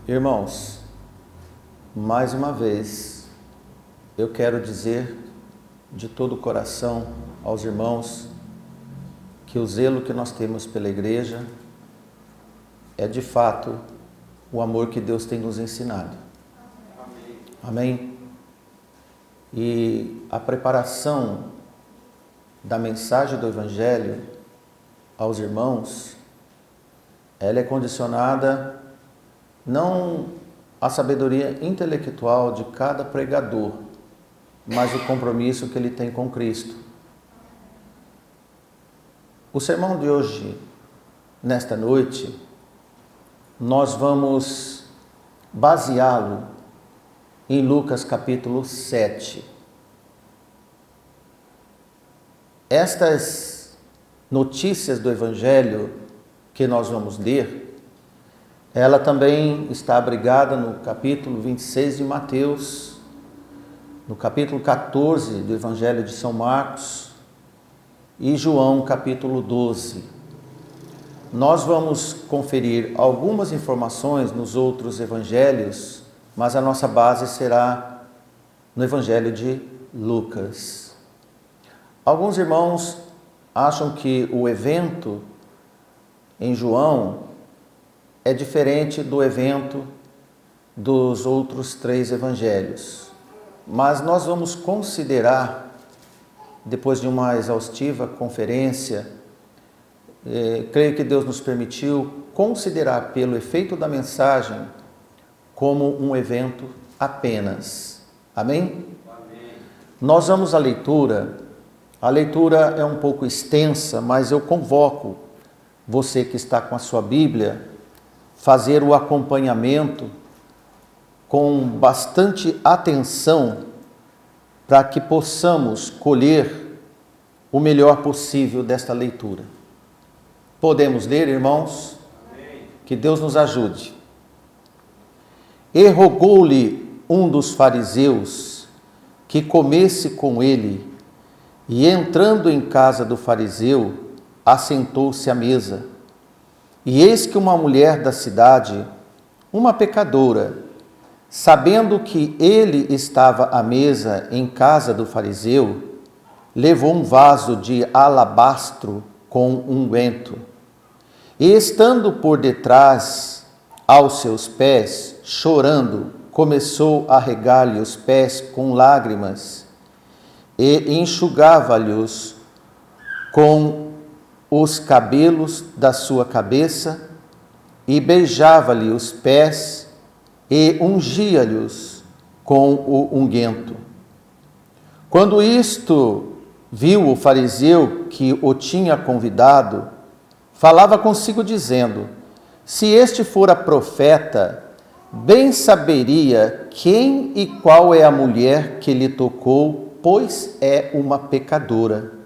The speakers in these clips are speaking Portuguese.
Irmãos, mais uma vez, eu quero dizer de todo o coração aos irmãos que o zelo que nós temos pela igreja é de fato o amor que Deus tem nos ensinado. Amém? E a preparação da mensagem do Evangelho aos irmãos, ela é condicionada não à sabedoria intelectual de cada pregador, mas o compromisso que ele tem com Cristo. O sermão de hoje, nesta noite, nós vamos baseá-lo em Lucas capítulo 7. Estas notícias do Evangelho que nós vamos ler, ela também está abrigada no capítulo 26 de Mateus, no capítulo 14 do Evangelho de São Marcos e João capítulo 12. Nós vamos conferir algumas informações nos outros evangelhos, mas a nossa base será no Evangelho de Lucas. Alguns irmãos acham que o evento em João é diferente do evento dos outros 3 evangelhos. Mas nós vamos considerar, depois de uma exaustiva conferência, creio que Deus nos permitiu considerar pelo efeito da mensagem como um evento apenas. Amém? Amém. Nós vamos à leitura. A leitura é um pouco extensa, mas eu convoco você que está com a sua Bíblia fazer o acompanhamento com bastante atenção para que possamos colher o melhor possível desta leitura. Podemos ler, irmãos? Amém. Que Deus nos ajude. E rogou-lhe um dos fariseus que comesse com ele, e entrando em casa do fariseu, assentou-se à mesa. E eis que uma mulher da cidade, uma pecadora, sabendo que ele estava à mesa em casa do fariseu, levou um vaso de alabastro com unguento. E estando por detrás aos seus pés, chorando, começou a regar-lhe os pés com lágrimas e enxugava-lhes com os cabelos da sua cabeça e beijava-lhe os pés e ungia-lhes com o unguento. Quando isto viu o fariseu que o tinha convidado, falava consigo dizendo: se este fora profeta, bem saberia quem e qual é a mulher que lhe tocou, pois é uma pecadora.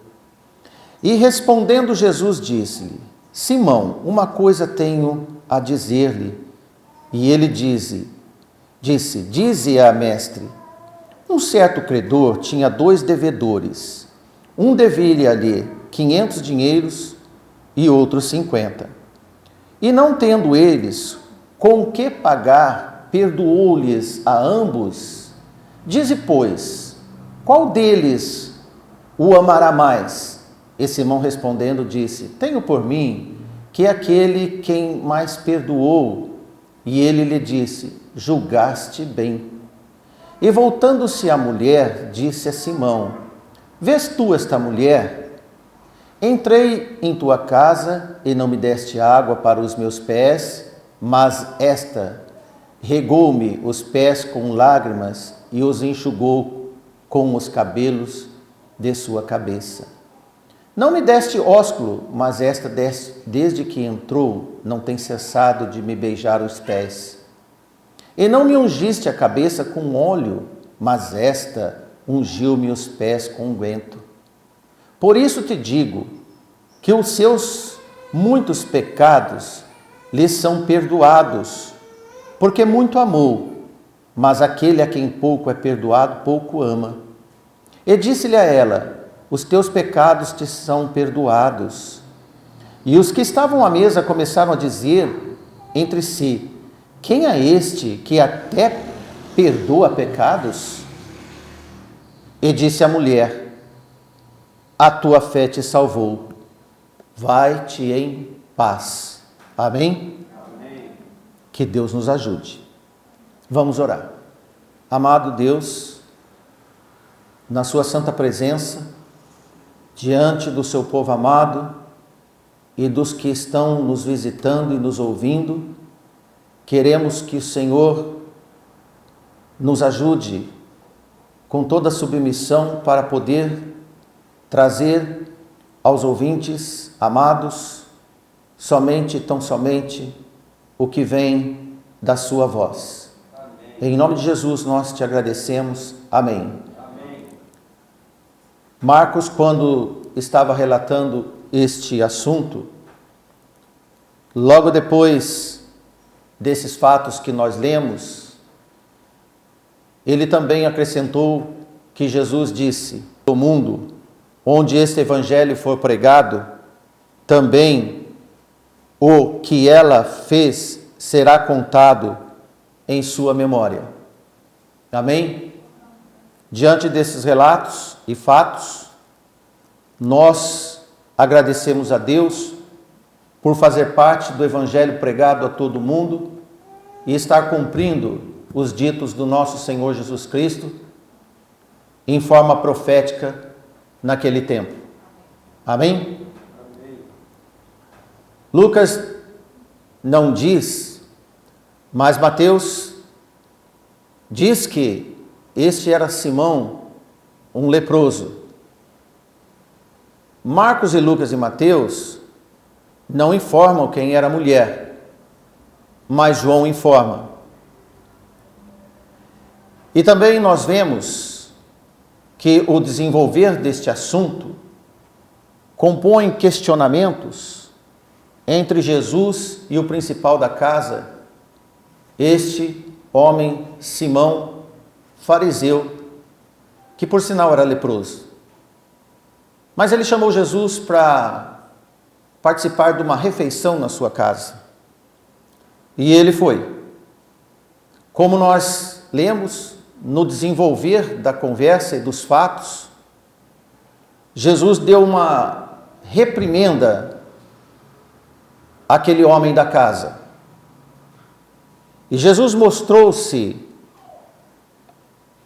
E respondendo Jesus disse-lhe: Simão, uma coisa tenho a dizer-lhe. E ele disse, dize-a, mestre. Um certo credor tinha 2 devedores. Um devia-lhe 500 dinheiros e outro 50. E não tendo eles com que pagar, perdoou-lhes a ambos. Dize, pois, qual deles o amará mais? E Simão respondendo disse: tenho por mim que é aquele quem mais perdoou. E ele lhe disse: julgaste bem. E voltando-se a mulher, disse a Simão: vês tu esta mulher? Entrei em tua casa e não me deste água para os meus pés, mas esta regou-me os pés com lágrimas e os enxugou com os cabelos de sua cabeça. Não me deste ósculo, mas esta desde que entrou não tem cessado de me beijar os pés. E não me ungiste a cabeça com óleo, mas esta ungiu-me os pés com unguento. Por isso te digo que os seus muitos pecados lhes são perdoados, porque muito amou, mas aquele a quem pouco é perdoado, pouco ama. E disse-lhe a ela: os teus pecados te são perdoados. E os que estavam à mesa começaram a dizer entre si: quem é este que até perdoa pecados? E disse à mulher: a tua fé te salvou, vai-te em paz. Amém? Amém? Que Deus nos ajude. Vamos orar. Amado Deus, na sua santa presença, diante do seu povo amado e dos que estão nos visitando e nos ouvindo, queremos que o Senhor nos ajude com toda a submissão para poder trazer aos ouvintes amados somente, tão somente, o que vem da sua voz. Amém. Em nome de Jesus nós te agradecemos. Amém. Amém. Marcos, quando estava relatando este assunto, logo depois desses fatos que nós lemos, ele também acrescentou que Jesus disse: no mundo onde este evangelho for pregado, também o que ela fez será contado em sua memória. Amém? Diante desses relatos e fatos, nós agradecemos a Deus por fazer parte do evangelho pregado a todo mundo e estar cumprindo os ditos do nosso Senhor Jesus Cristo em forma profética naquele tempo. Amém? Amém. Lucas não diz, mas Mateus diz que este era Simão, um leproso. Marcos e Lucas e Mateus não informam quem era a mulher, mas João informa. E também nós vemos que o desenvolver deste assunto compõe questionamentos entre Jesus e o principal da casa, este homem Simão, fariseu, que por sinal era leproso. Mas ele chamou Jesus para participar de uma refeição na sua casa. E ele foi. Como nós lemos no desenvolver da conversa e dos fatos, Jesus deu uma reprimenda àquele homem da casa. E Jesus mostrou-se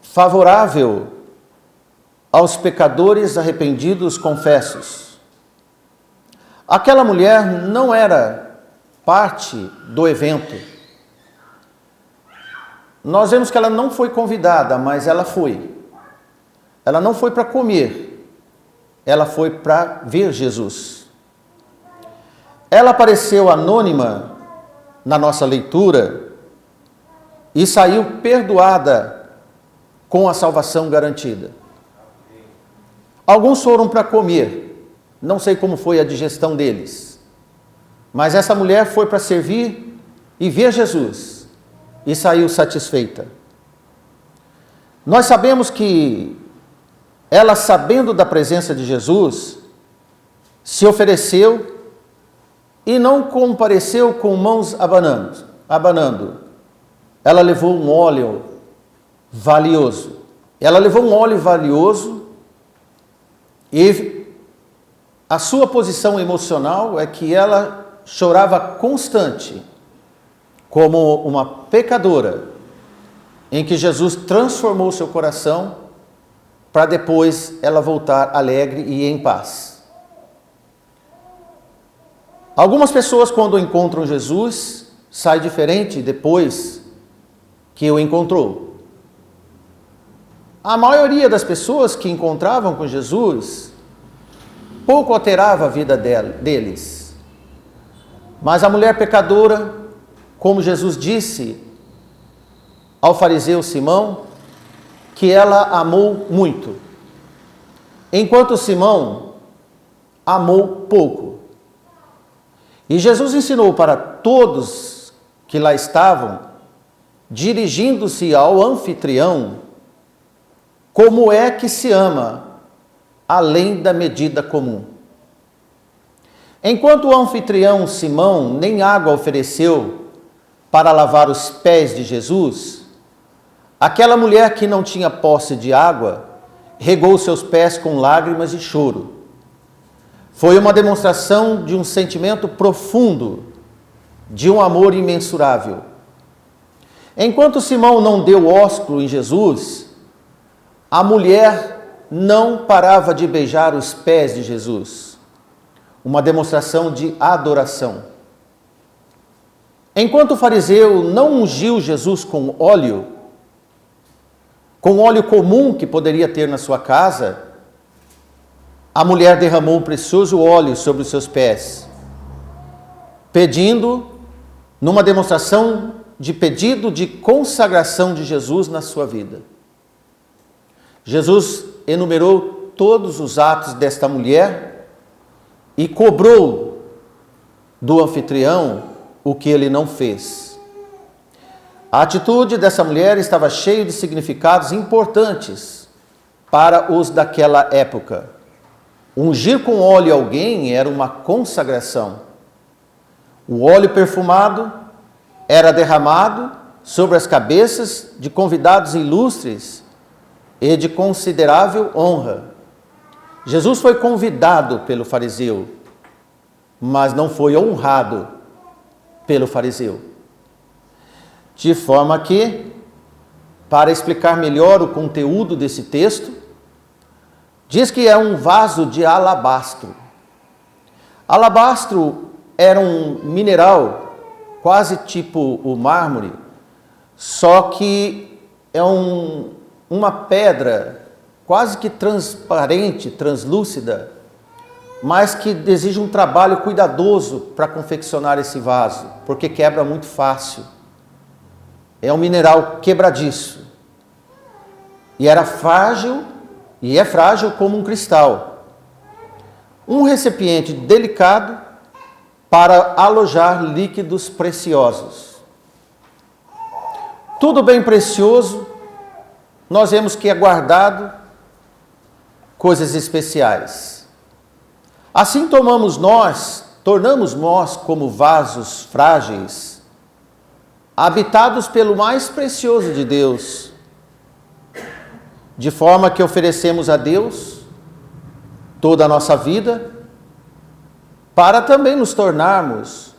favorável aos pecadores arrependidos confessos. Aquela mulher não era parte do evento. Nós vemos que ela não foi convidada, mas ela foi. Ela não foi para comer, ela foi para ver Jesus. Ela apareceu anônima na nossa leitura e saiu perdoada com a salvação garantida. Alguns foram para comer, não sei como foi a digestão deles, mas essa mulher foi para servir e ver Jesus e saiu satisfeita. Nós sabemos que ela, sabendo da presença de Jesus, se ofereceu e não compareceu com mãos abanando. Ela levou um óleo valioso. E a sua posição emocional é que ela chorava constante, como uma pecadora, em que Jesus transformou seu coração para depois ela voltar alegre e em paz. Algumas pessoas, quando encontram Jesus, saem diferente depois que o encontrou. A maioria das pessoas que encontravam com Jesus pouco alterava a vida deles. Mas a mulher pecadora, como Jesus disse ao fariseu Simão, que ela amou muito, enquanto Simão amou pouco. E Jesus ensinou para todos que lá estavam, dirigindo-se ao anfitrião, como é que se ama, além da medida comum. Enquanto o anfitrião Simão nem água ofereceu para lavar os pés de Jesus, aquela mulher que não tinha posse de água, regou seus pés com lágrimas e choro. Foi uma demonstração de um sentimento profundo, de um amor imensurável. Enquanto Simão não deu ósculo em Jesus, a mulher não parava de beijar os pés de Jesus. Uma demonstração de adoração. Enquanto o fariseu não ungiu Jesus com óleo comum que poderia ter na sua casa, a mulher derramou um precioso óleo sobre os seus pés, pedindo, numa demonstração de pedido de consagração de Jesus na sua vida. Jesus enumerou todos os atos desta mulher e cobrou do anfitrião o que ele não fez. A atitude dessa mulher estava cheia de significados importantes para os daquela época. Ungir com óleo alguém era uma consagração. O óleo perfumado era derramado sobre as cabeças de convidados ilustres e de considerável honra. Jesus foi convidado pelo fariseu, mas não foi honrado pelo fariseu. De forma que, para explicar melhor o conteúdo desse texto, diz que é um vaso de alabastro. Alabastro era um mineral quase tipo o mármore, só que é uma pedra quase que transparente, translúcida, mas que exige um trabalho cuidadoso para confeccionar esse vaso, porque quebra muito fácil. É um mineral quebradiço. E era frágil, e é frágil como um cristal. Um recipiente delicado para alojar líquidos preciosos. Tudo bem precioso, nós vemos que é guardado coisas especiais. Assim tornamos nós como vasos frágeis, habitados pelo mais precioso de Deus, de forma que oferecemos a Deus toda a nossa vida, para também nos tornarmos,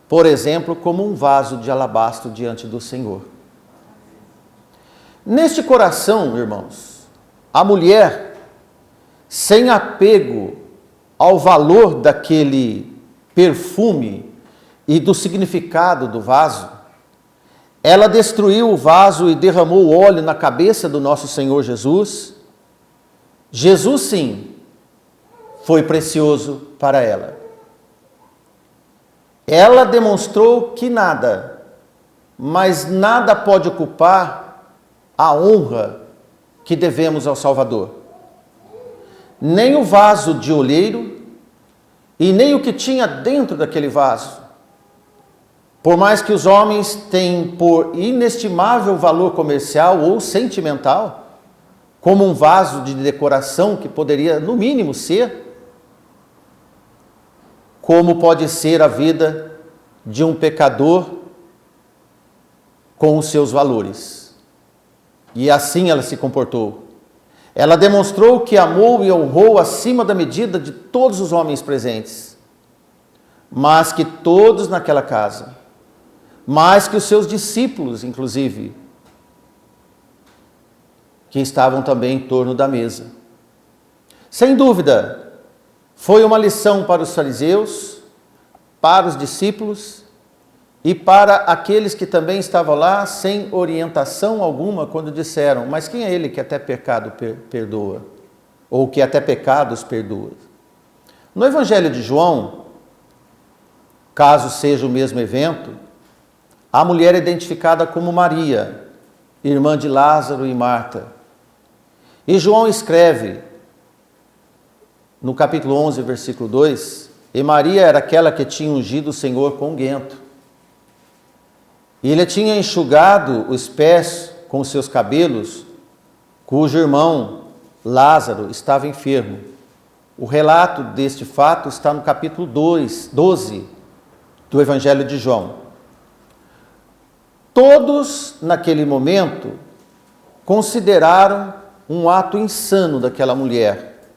por exemplo, como um vaso de alabastro diante do Senhor. Neste coração, irmãos, a mulher, sem apego ao valor daquele perfume e do significado do vaso, ela destruiu o vaso e derramou óleo na cabeça do nosso Senhor Jesus. Jesus, sim, foi precioso para ela. Ela demonstrou que nada, mas nada pode ocupar a honra que devemos ao Salvador. Nem o vaso de olheiro e nem o que tinha dentro daquele vaso. Por mais que os homens tenham por inestimável valor comercial ou sentimental, como um vaso de decoração que poderia, no mínimo, ser, como pode ser a vida de um pecador com os seus valores. E assim ela se comportou. Ela demonstrou que amou e honrou acima da medida de todos os homens presentes, mas que todos naquela casa, mais que os seus discípulos, inclusive, que estavam também em torno da mesa. Sem dúvida, foi uma lição para os fariseus, para os discípulos e para aqueles que também estavam lá sem orientação alguma quando disseram: mas quem é ele que até pecado perdoa? Ou que até pecados perdoa? No Evangelho de João, caso seja o mesmo evento, a mulher é identificada como Maria, irmã de Lázaro e Marta. E João escreve, no capítulo 11, versículo 2, e Maria era aquela que tinha ungido o Senhor com unguento. E ele tinha enxugado os pés com os seus cabelos, cujo irmão Lázaro estava enfermo. O relato deste fato está no capítulo 12 do Evangelho de João. Todos, naquele momento, consideraram um ato insano daquela mulher.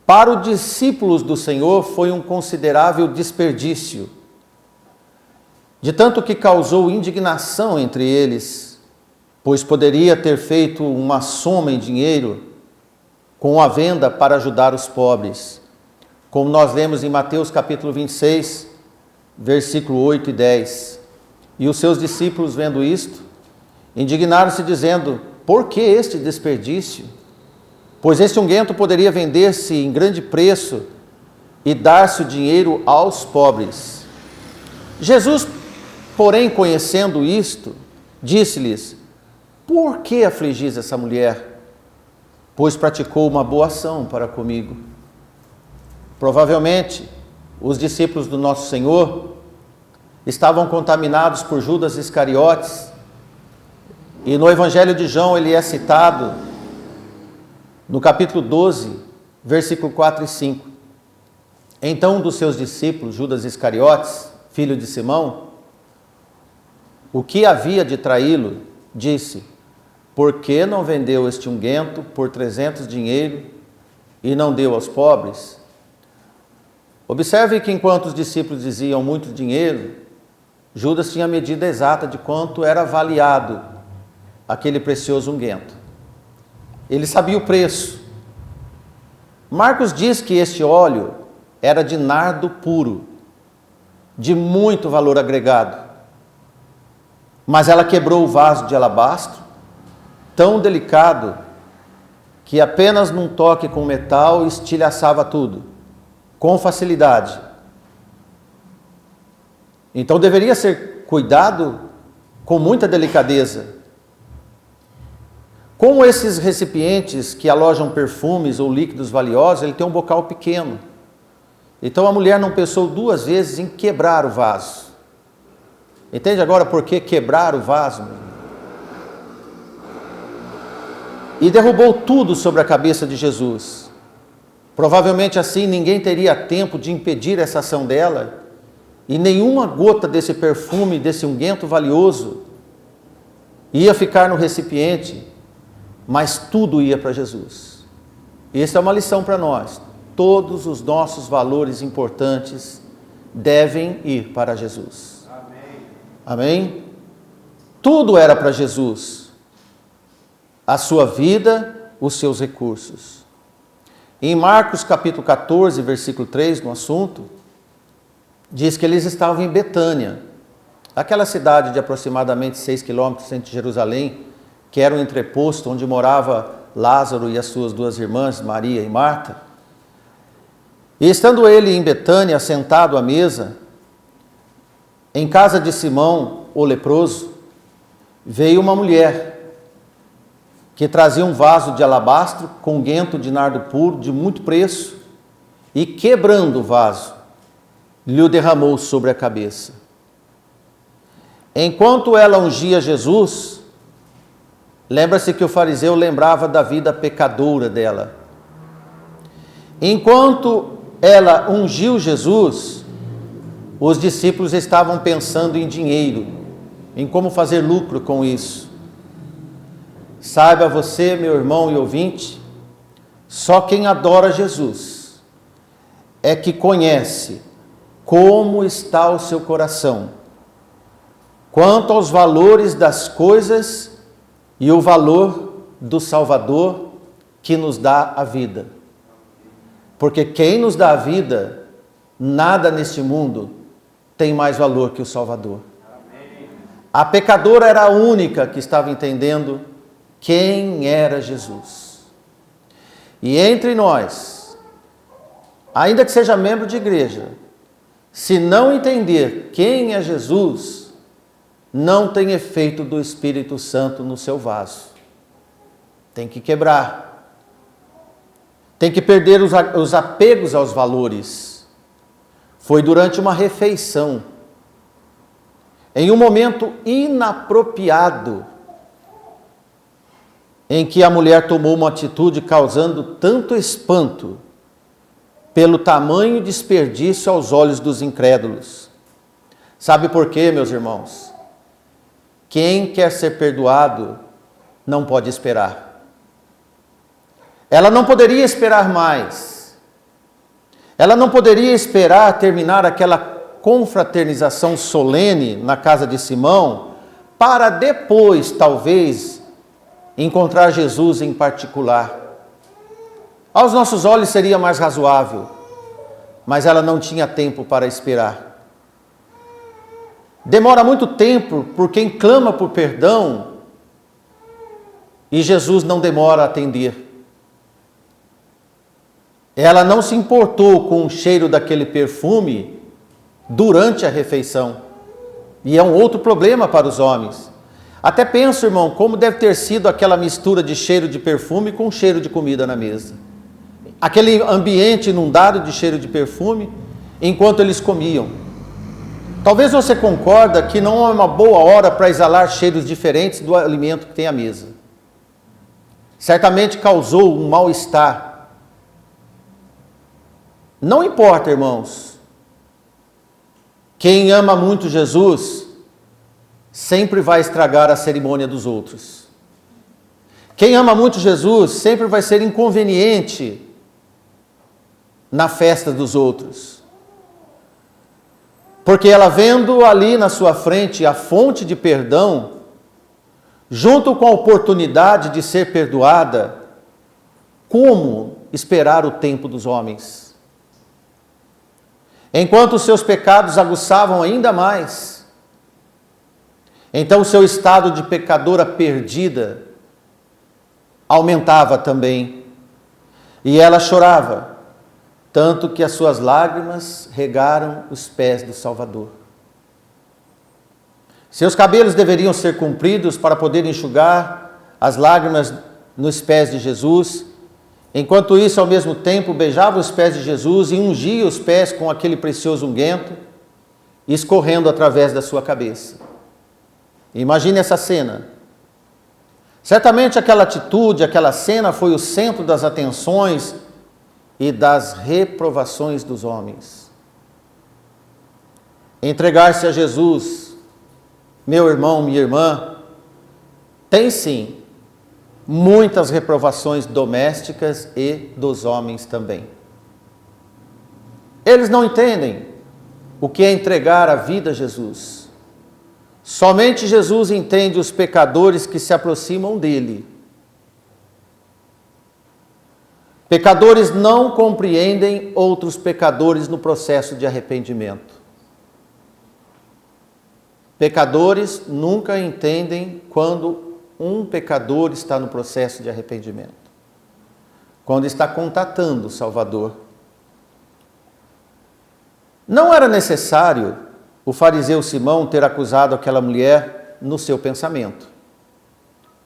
Para os discípulos do Senhor foi um considerável desperdício, de tanto que causou indignação entre eles, pois poderia ter feito uma soma em dinheiro com a venda para ajudar os pobres, como nós lemos em Mateus capítulo 26, versículo 8 e 10. E os seus discípulos, vendo isto, indignaram-se, dizendo: por que este desperdício? Pois este unguento poderia vender-se em grande preço e dar-se o dinheiro aos pobres. Jesus, porém, conhecendo isto, disse-lhes: por que afligis essa mulher? Pois praticou uma boa ação para comigo. Provavelmente, os discípulos do nosso Senhor estavam contaminados por Judas Iscariotes, e no Evangelho de João ele é citado no capítulo 12, versículo 4 e 5. Então um dos seus discípulos, Judas Iscariotes, filho de Simão, o que havia de traí-lo, disse: por que não vendeu este unguento por 300 dinheiro e não deu aos pobres? Observe que enquanto os discípulos diziam muito dinheiro, Judas tinha a medida exata de quanto era avaliado aquele precioso unguento. Ele sabia o preço. Marcos diz que este óleo era de nardo puro, de muito valor agregado. Mas ela quebrou o vaso de alabastro, tão delicado, que apenas num toque com metal estilhaçava tudo, com facilidade. Então deveria ser cuidado com muita delicadeza. Como esses recipientes que alojam perfumes ou líquidos valiosos, ele tem um bocal pequeno. Então a mulher não pensou duas vezes em quebrar o vaso. Entende agora por que quebrar o vaso? E derrubou tudo sobre a cabeça de Jesus. Provavelmente assim ninguém teria tempo de impedir essa ação dela, e nenhuma gota desse perfume, desse unguento valioso, ia ficar no recipiente, mas tudo ia para Jesus. E essa é uma lição para nós. Todos os nossos valores importantes devem ir para Jesus. Amém? Amém? Tudo era para Jesus. A sua vida, os seus recursos. Em Marcos capítulo 14, versículo 3, no assunto, diz que eles estavam em Betânia, aquela cidade de aproximadamente 6 quilômetros centro de Jerusalém, que era um entreposto onde morava Lázaro e as suas duas irmãs, Maria e Marta. E estando ele em Betânia, sentado à mesa, em casa de Simão, o leproso, veio uma mulher que trazia um vaso de alabastro com unguento de nardo puro de muito preço, e quebrando o vaso, lhe o derramou sobre a cabeça. Enquanto ela ungia Jesus, lembra-se que o fariseu lembrava da vida pecadora dela. Enquanto ela ungiu Jesus, os discípulos estavam pensando em dinheiro, em como fazer lucro com isso. Saiba você, meu irmão e ouvinte, só quem adora Jesus é que conhece como está o seu coração, quanto aos valores das coisas e o valor do Salvador que nos dá a vida. Porque quem nos dá a vida, nada neste mundo tem mais valor que o Salvador. A pecadora era a única que estava entendendo quem era Jesus. E entre nós, ainda que seja membro de igreja, se não entender quem é Jesus, não tem efeito do Espírito Santo no seu vaso. Tem que quebrar. Tem que perder os apegos aos valores. Foi durante uma refeição, em um momento inapropriado, em que a mulher tomou uma atitude causando tanto espanto pelo tamanho desperdício aos olhos dos incrédulos. Sabe por quê, meus irmãos? quem quer ser perdoado não pode esperar. Ela não poderia esperar mais. Ela não poderia esperar terminar aquela confraternização solene na casa de Simão, para depois, talvez, encontrar Jesus em particular. Aos nossos olhos seria mais razoável, mas ela não tinha tempo para esperar. Demora muito tempo por quem clama por perdão e Jesus não demora a atender. Ela não se importou com o cheiro daquele perfume durante a refeição. E é um outro problema para os homens. Até penso, irmão, como deve ter sido aquela mistura de cheiro de perfume com cheiro de comida na mesa. Aquele ambiente inundado de cheiro de perfume enquanto eles comiam. Talvez você concorda que não é uma boa hora para exalar cheiros diferentes do alimento que tem à mesa. Certamente causou um mal-estar. Não importa, irmãos. Quem ama muito Jesus sempre vai estragar a cerimônia dos outros. Quem ama muito Jesus sempre vai ser inconveniente na festa dos outros. Porque ela vendo ali na sua frente a fonte de perdão, junto com a oportunidade de ser perdoada, como esperar o tempo dos homens? Enquanto os seus pecados aguçavam ainda mais, então o seu estado de pecadora perdida aumentava também. E ela chorava, tanto que as suas lágrimas regaram os pés do Salvador. Seus cabelos deveriam ser compridos para poder enxugar as lágrimas nos pés de Jesus. Enquanto isso, ao mesmo tempo, beijava os pés de Jesus e ungia os pés com aquele precioso unguento, escorrendo através da sua cabeça. Imagine essa cena. Certamente aquela atitude, aquela cena foi o centro das atenções e das reprovações dos homens. Entregar-se a Jesus, meu irmão, minha irmã, tem sim muitas reprovações domésticas e dos homens também. Eles não entendem o que é entregar a vida a Jesus. Somente Jesus entende os pecadores que se aproximam dele. Pecadores não compreendem outros pecadores no processo de arrependimento. Pecadores nunca entendem quando um pecador está no processo de arrependimento. Quando está contatando o Salvador. Não era necessário o fariseu Simão ter acusado aquela mulher no seu pensamento,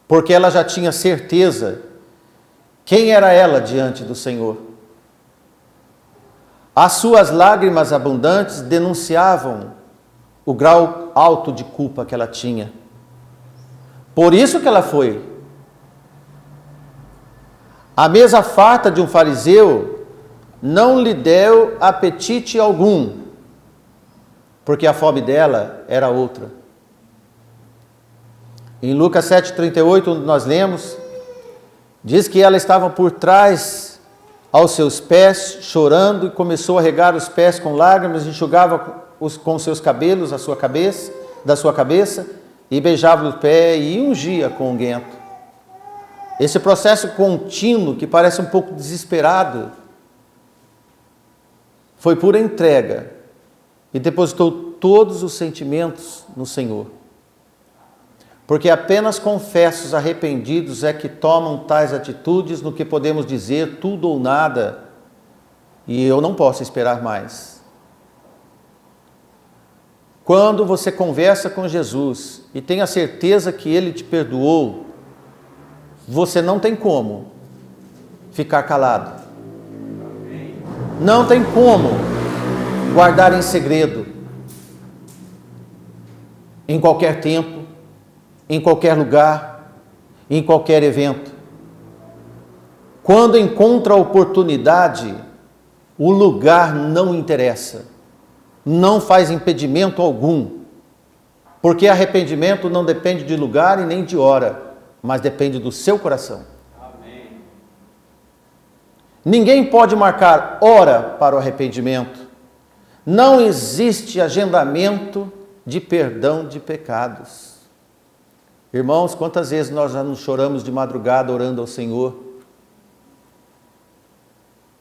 porque ela já tinha certeza quem era ela diante do Senhor. As suas lágrimas abundantes denunciavam o grau alto de culpa que ela tinha. Por isso que ela foi. A mesa farta de um fariseu não lhe deu apetite algum, porque a fome dela era outra. Em Lucas 7,38, onde nós lemos, diz que ela estava por trás aos seus pés, chorando, e começou a regar os pés com lágrimas, enxugava com seus cabelos da sua cabeça, e beijava o pé e ungia com unguento. Esse processo contínuo, que parece um pouco desesperado, foi pura entrega e depositou todos os sentimentos no Senhor. Porque apenas confessos arrependidos é que tomam tais atitudes no que podemos dizer tudo ou nada, e eu não posso esperar mais. Quando você conversa com Jesus e tem a certeza que Ele te perdoou, você não tem como ficar calado. Não tem como guardar em segredo. Em qualquer tempo, em qualquer lugar, em qualquer evento. Quando encontra a oportunidade, o lugar não interessa. Não faz impedimento algum. Porque arrependimento não depende de lugar e nem de hora, mas depende do seu coração. Amém. Ninguém pode marcar hora para o arrependimento. Não existe agendamento de perdão de pecados. Irmãos, quantas vezes nós já nos choramos de madrugada orando ao Senhor?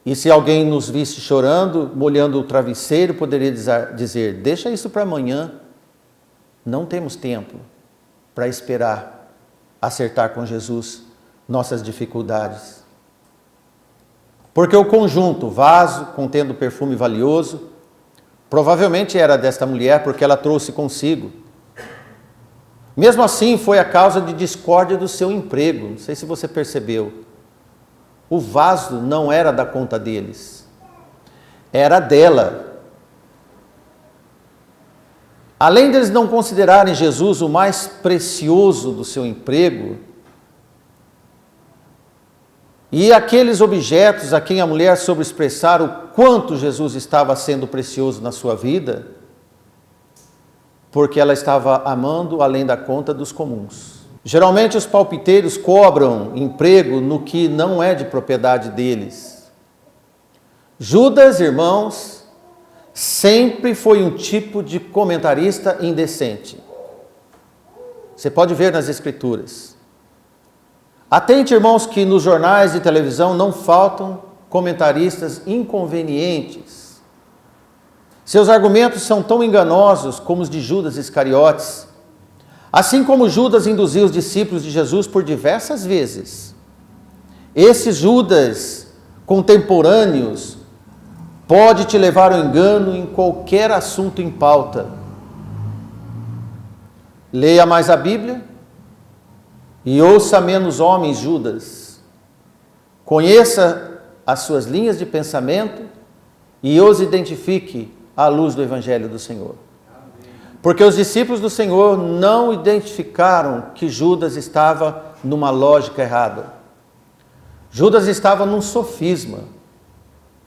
E se alguém nos visse chorando, molhando o travesseiro, poderia dizer, deixa isso para amanhã. Não temos tempo para esperar acertar com Jesus nossas dificuldades. Porque o conjunto, vaso contendo perfume valioso, provavelmente era desta mulher porque ela trouxe consigo. Mesmo assim, foi a causa de discórdia do seu emprego. Não sei se você percebeu. O vaso não era da conta deles, era dela. Além deles não considerarem Jesus o mais precioso do seu emprego, e aqueles objetos a quem a mulher soube expressar o quanto Jesus estava sendo precioso na sua vida, porque ela estava amando além da conta dos comuns. Geralmente os palpiteiros cobram emprego no que não é de propriedade deles. Judas, irmãos, sempre foi um tipo de comentarista indecente. Você pode ver nas Escrituras. Atente, irmãos, que nos jornais de televisão não faltam comentaristas inconvenientes. Seus argumentos são tão enganosos como os de Judas Iscariotes. Assim como Judas induziu os discípulos de Jesus por diversas vezes. Esses Judas contemporâneos pode te levar ao engano em qualquer assunto em pauta. Leia mais a Bíblia e ouça menos homens Judas. Conheça as suas linhas de pensamento e os identifique à luz do Evangelho do Senhor. Porque os discípulos do Senhor não identificaram que Judas estava numa lógica errada. Judas estava num sofisma.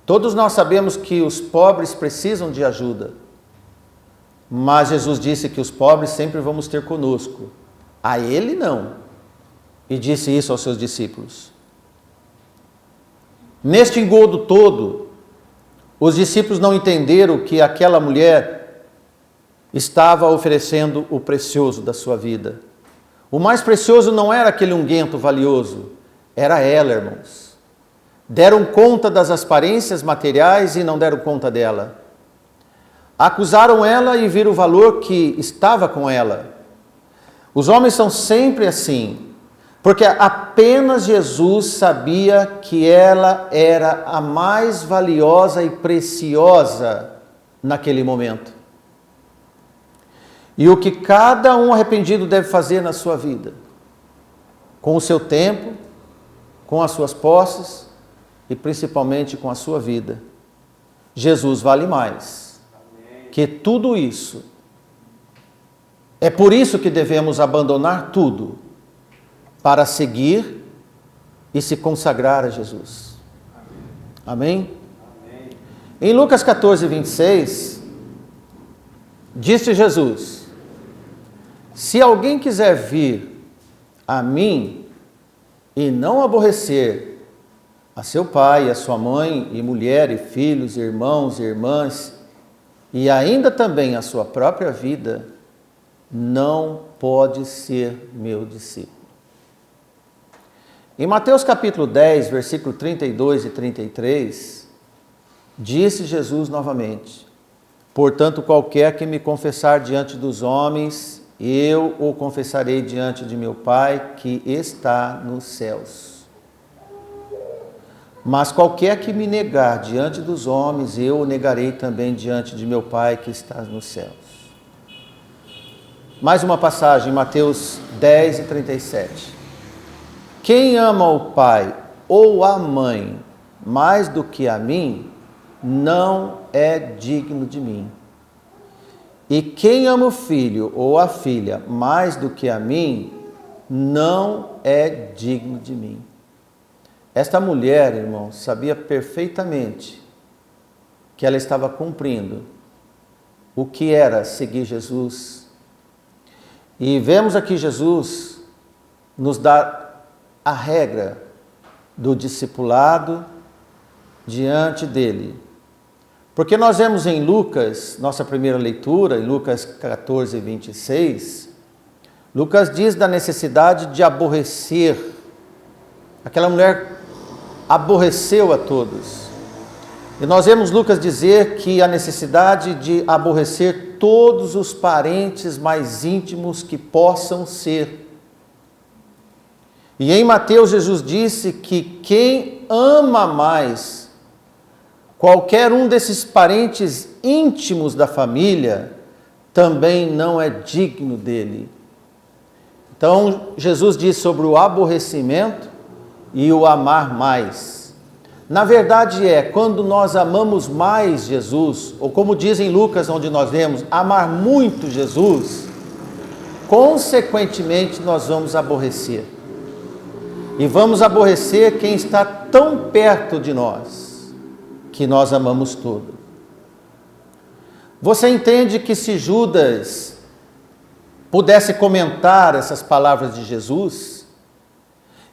Todos nós sabemos que os pobres precisam de ajuda. Mas Jesus disse que os pobres sempre vamos ter conosco. A ele não. E disse isso aos seus discípulos. Neste engodo todo, os discípulos não entenderam que aquela mulher estava oferecendo o precioso da sua vida. O mais precioso não era aquele unguento valioso, era ela, irmãos. Deram conta das aparências materiais e não deram conta dela. Acusaram ela e viram o valor que estava com ela. Os homens são sempre assim, porque apenas Jesus sabia que ela era a mais valiosa e preciosa naquele momento. E o que cada um arrependido deve fazer na sua vida, com o seu tempo, com as suas posses e principalmente com a sua vida. Jesus vale mais que tudo isso. É por isso que devemos abandonar tudo para seguir e se consagrar a Jesus. Amém? Amém. Em Lucas 14, 26, disse Jesus: se alguém quiser vir a mim e não aborrecer a seu pai, a sua mãe, e mulher, e filhos, e irmãos e irmãs, e ainda também a sua própria vida, não pode ser meu discípulo. Em Mateus capítulo 10, versículo 32 e 33, disse Jesus novamente: portanto, qualquer que me confessar diante dos homens, eu o confessarei diante de meu Pai que está nos céus. Mas qualquer que me negar diante dos homens, eu o negarei também diante de meu Pai que está nos céus. Mais uma passagem, Mateus 10 e 37. Quem ama o pai ou a mãe mais do que a mim, não é digno de mim. E quem ama o filho ou a filha mais do que a mim, não é digno de mim. Esta mulher, irmão, sabia perfeitamente que ela estava cumprindo o que era seguir Jesus. E vemos aqui Jesus nos dar a regra do discipulado diante dele. Porque nós vemos em Lucas, nossa primeira leitura, em Lucas 14, 26, Lucas diz da necessidade de aborrecer. Aquela mulher aborreceu a todos. E nós vemos Lucas dizer que a necessidade de aborrecer todos os parentes mais íntimos que possam ser. E em Mateus, Jesus disse que quem ama mais qualquer um desses parentes íntimos da família também não é digno dele. Então, Jesus diz sobre o aborrecimento e o amar mais. Na verdade quando nós amamos mais Jesus, ou como diz em Lucas, onde nós vemos, amar muito Jesus, consequentemente nós vamos aborrecer. E vamos aborrecer quem está tão perto de nós, que nós amamos todo. Você entende que se Judas pudesse comentar essas palavras de Jesus,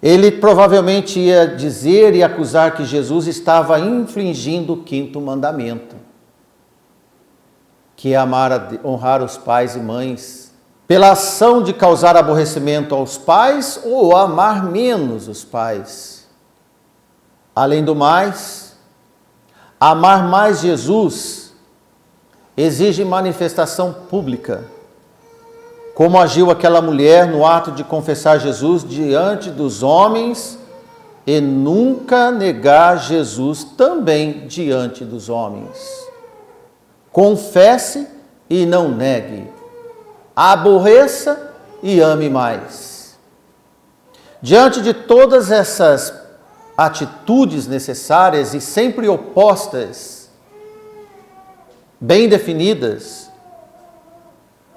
ele provavelmente ia dizer e acusar que Jesus estava infringindo o 5º mandamento, que é honrar os pais e mães, pela ação de causar aborrecimento aos pais ou amar menos os pais. Além do mais, amar mais Jesus exige manifestação pública, como agiu aquela mulher no ato de confessar Jesus diante dos homens e nunca negar Jesus também diante dos homens. Confesse e não negue, aborreça e ame mais. Diante de todas essas atitudes necessárias e sempre opostas, bem definidas,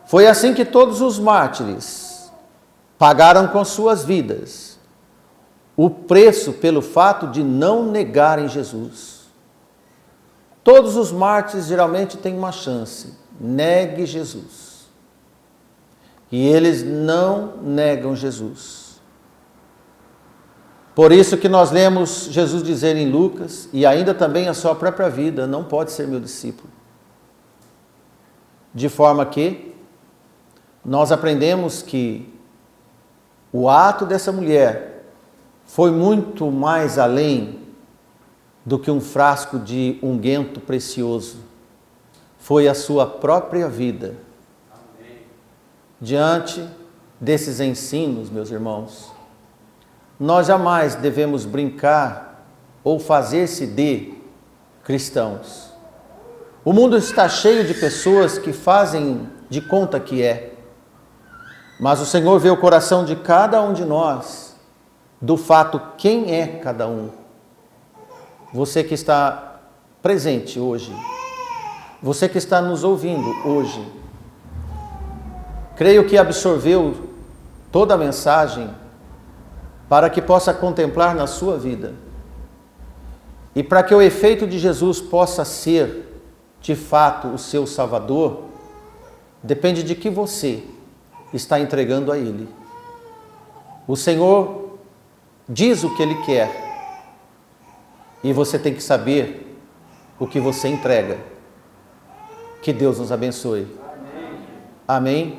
foi assim que todos os mártires pagaram com suas vidas o preço pelo fato de não negarem Jesus. Todos os mártires geralmente têm uma chance: negue Jesus. E eles não negam Jesus. Por isso que nós lemos Jesus dizer em Lucas, e ainda também a sua própria vida: não pode ser meu discípulo. De forma que nós aprendemos que o ato dessa mulher foi muito mais além do que um frasco de unguento precioso. Foi a sua própria vida. Amém. Diante desses ensinos, meus irmãos, nós jamais devemos brincar ou fazer-se de cristãos. O mundo está cheio de pessoas que fazem de conta que é. Mas o Senhor vê o coração de cada um de nós, do fato quem é cada um. Você que está presente hoje, você que está nos ouvindo hoje, creio que absorveu toda a mensagem para que possa contemplar na sua vida. E para que o efeito de Jesus possa ser, de fato, o seu Salvador, depende de que você está entregando a Ele. O Senhor diz o que Ele quer, e você tem que saber o que você entrega. Que Deus nos abençoe. Amém. Amém.